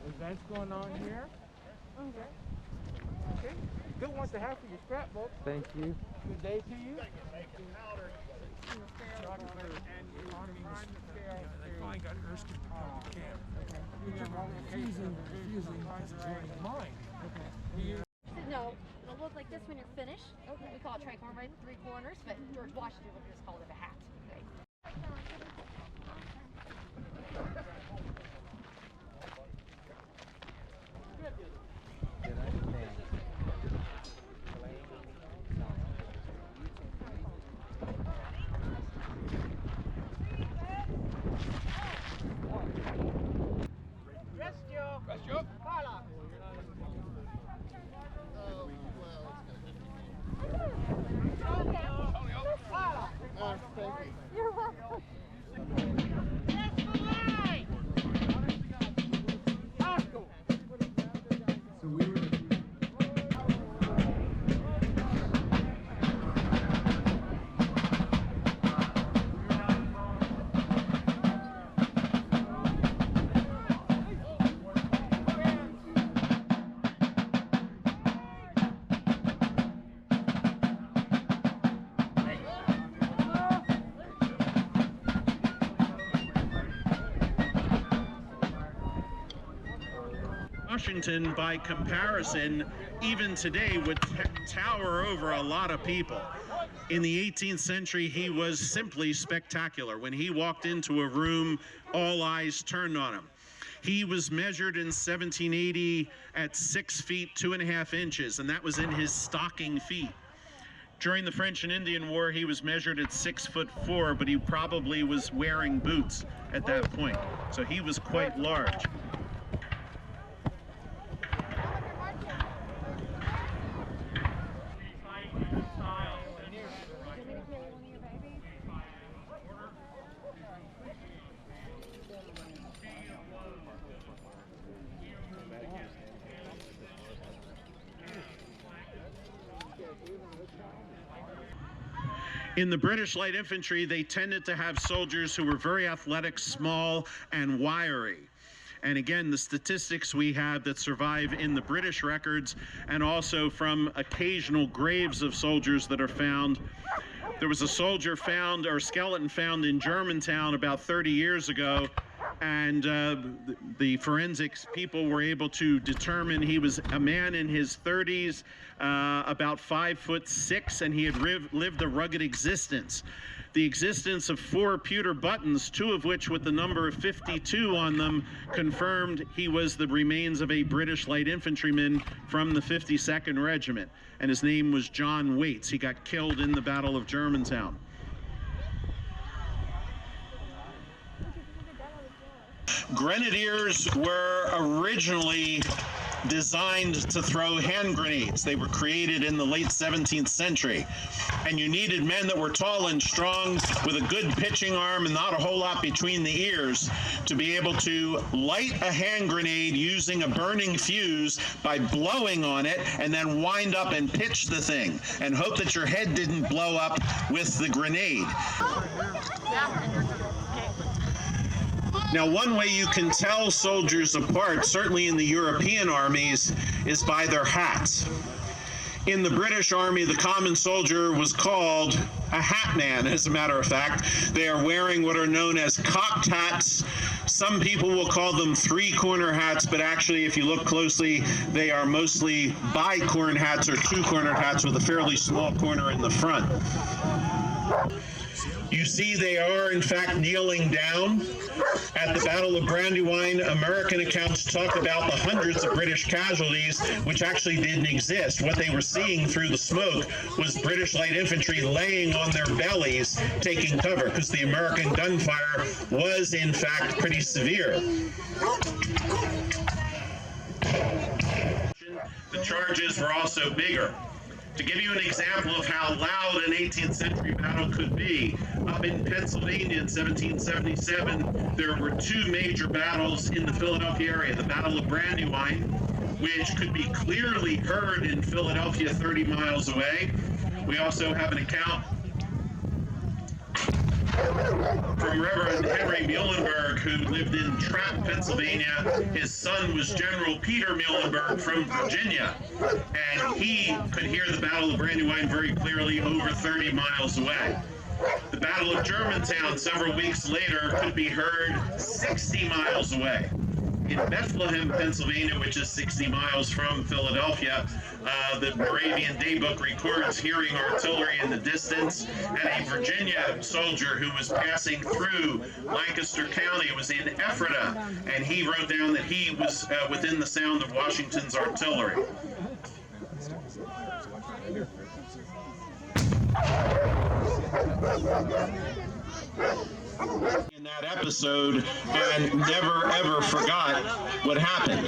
events going on here. Okay. Okay. Good ones to have for your scrapbook. Thank you. Good day to you. No, it'll look like this when you're finished. Okay. We call it trichome, right? 3 corners, but George Washington would just call it a hat. Okay. You're welcome. Washington, by comparison, even today would tower over a lot of people. In the 18th century, he was simply spectacular. When he walked into a room, all eyes turned on him. He was measured in 1780 at 6 feet 2.5 inches, and that was in his stocking feet. During the French and Indian War, he was measured at 6'4", but he probably was wearing boots at that point. So he was quite large. In the British light infantry, they tended to have soldiers who were very athletic, small, and wiry. And again, the statistics we have that survive in the British records and also from occasional graves of soldiers that are found. There was a soldier found, or skeleton found in Germantown about 30 years ago, and the forensics people were able to determine he was a man in his 30s, about 5'6", and he had lived a rugged existence. The existence of 4 pewter buttons, 2 of which with the number of 52 on them, confirmed he was the remains of a British light infantryman from the 52nd Regiment, and his name was John Waits. He got killed in the Battle of Germantown. Grenadiers were originally designed to throw hand grenades. They were created in the late 17th century. And you needed men that were tall and strong with a good pitching arm and not a whole lot between the ears to be able to light a hand grenade using a burning fuse by blowing on it and then wind up and pitch the thing and hope that your head didn't blow up with the grenade. Now, one way you can tell soldiers apart, certainly in the European armies, is by their hats. In the British Army, the common soldier was called a hat man, as a matter of fact. They are wearing what are known as cocked hats. Some people will call them 3-corner hats, but actually, if you look closely, they are mostly bicorn hats or 2-cornered hats with a fairly small corner in the front. You see they are, in fact, kneeling down. At the Battle of Brandywine, American accounts talk about the hundreds of British casualties, which actually didn't exist. What they were seeing through the smoke was British light infantry laying on their bellies, taking cover, because the American gunfire was, in fact, pretty severe. The charges were also bigger. To give you an example of how loud an 18th century battle could be, up in Pennsylvania in 1777, there were 2 major battles in the Philadelphia area. The Battle of Brandywine, which could be clearly heard in Philadelphia 30 miles away. We also have an account From Reverend Henry Muhlenberg, who lived in Trapp, Pennsylvania. His son was General Peter Muhlenberg from Virginia, and he could hear the Battle of Brandywine very clearly over 30 miles away. The Battle of Germantown several weeks later could be heard 60 miles away. In Bethlehem, Pennsylvania, which is 60 miles from Philadelphia, the Moravian Daybook records hearing artillery in the distance, and a Virginia soldier who was passing through Lancaster County was in Ephrata, and he wrote down that he was within the sound of Washington's artillery. In that episode, and never ever forgot what happened.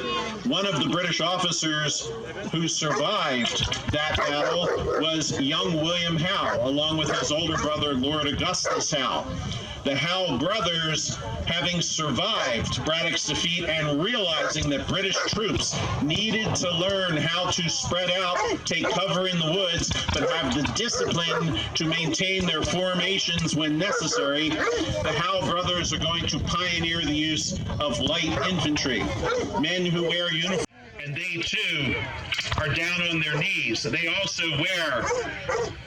One of the British officers who survived that battle was young William Howe, along with his older brother, Lord Augustus Howe. The Howe brothers, having survived Braddock's defeat and realizing that British troops needed to learn how to spread out, take cover in the woods, but have the discipline to maintain their formations when necessary, the Howe brothers are going to pioneer the use of light infantry, men who wear uniforms. And they too are down on their knees. They also wear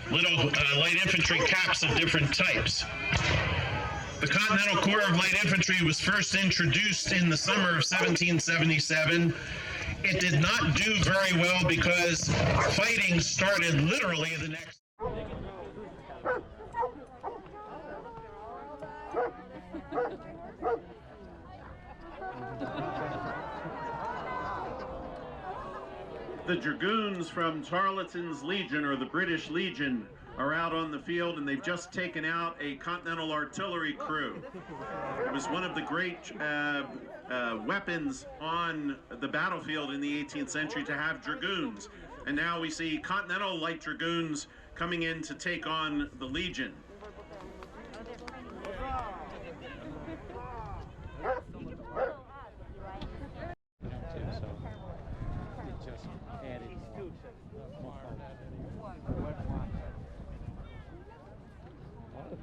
little light infantry caps of different types. The Continental Corps of Light Infantry was first introduced in the summer of 1777. It did not do very well because fighting started literally the next. The Dragoons from Tarleton's Legion, or the British Legion, are out on the field, and they've just taken out a Continental artillery crew. It was one of the great weapons on the battlefield in the 18th century to have dragoons. And now we see Continental light dragoons coming in to take on the Legion.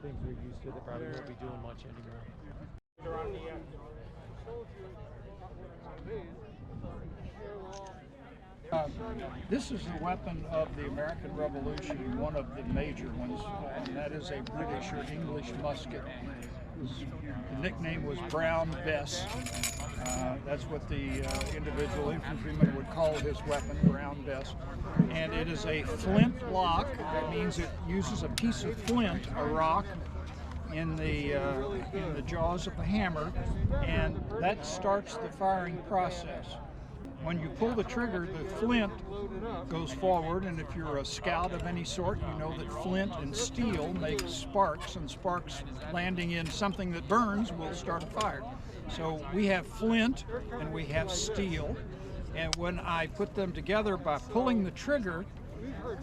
Things we're used to, they probably won't be doing much anymore. This is a weapon of the American Revolution, one of the major ones, and that is a British or English musket. The nickname was Brown Bess. That's what the individual infantryman would call his weapon, Brown Bess. And it is a flint lock. That means it uses a piece of flint, a rock, in the jaws of the hammer, and that starts the firing process. When you pull the trigger, the flint goes forward, and if you're a scout of any sort, you know that flint and steel make sparks, and sparks landing in something that burns will start a fire. So we have flint and we have steel, and when I put them together by pulling the trigger,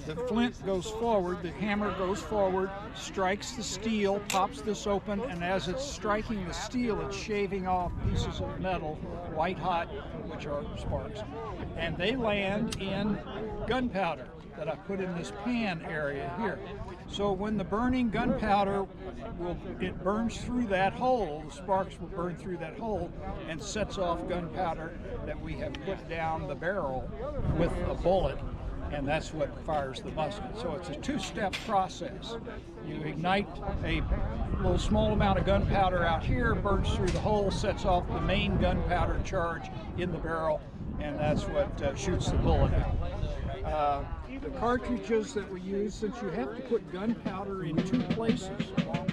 the flint goes forward, the hammer goes forward, strikes the steel, pops this open, and as it's striking the steel, it's shaving off pieces of metal, white hot, which are sparks. And they land in gunpowder that I put in this pan area here. So when the burning gunpowder it burns through that hole, the sparks will burn through that hole and sets off gunpowder that we have put down the barrel with a bullet. And that's what fires the musket. So it's a two-step process. You ignite a little small amount of gunpowder out here, burns through the hole, sets off the main gunpowder charge in the barrel, and that's what shoots the bullet out. The cartridges that we use, since you have to put gunpowder in two places along